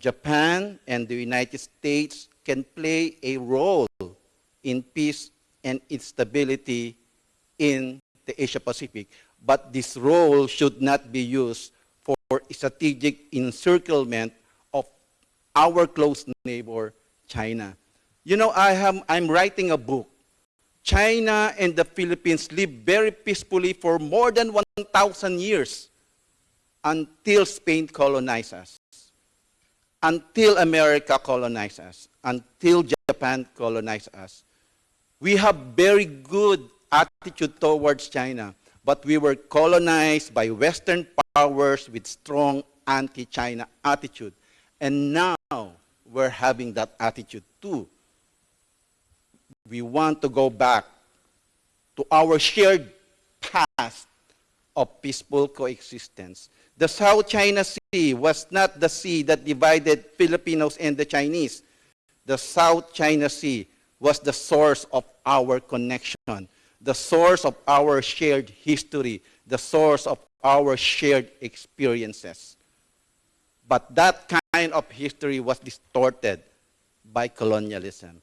Japan and the United States can play a role in peace and stability in the Asia Pacific, but this role should not be used for strategic encirclement of our close neighbor, China. You know, I'm writing a book. China and the Philippines lived very peacefully for more than 1,000 years until Spain colonized us, until America colonized us, until Japan colonized us. We have very good attitude towards China, but we were colonized by Western powers with strong anti-China attitude. And now we're having that attitude too. We want to go back to our shared past of peaceful coexistence. The South China Sea was not the sea that divided Filipinos and the Chinese. The South China Sea was the source of our connection, the source of our shared history, the source of our shared experiences. But that kind of history was distorted by colonialism.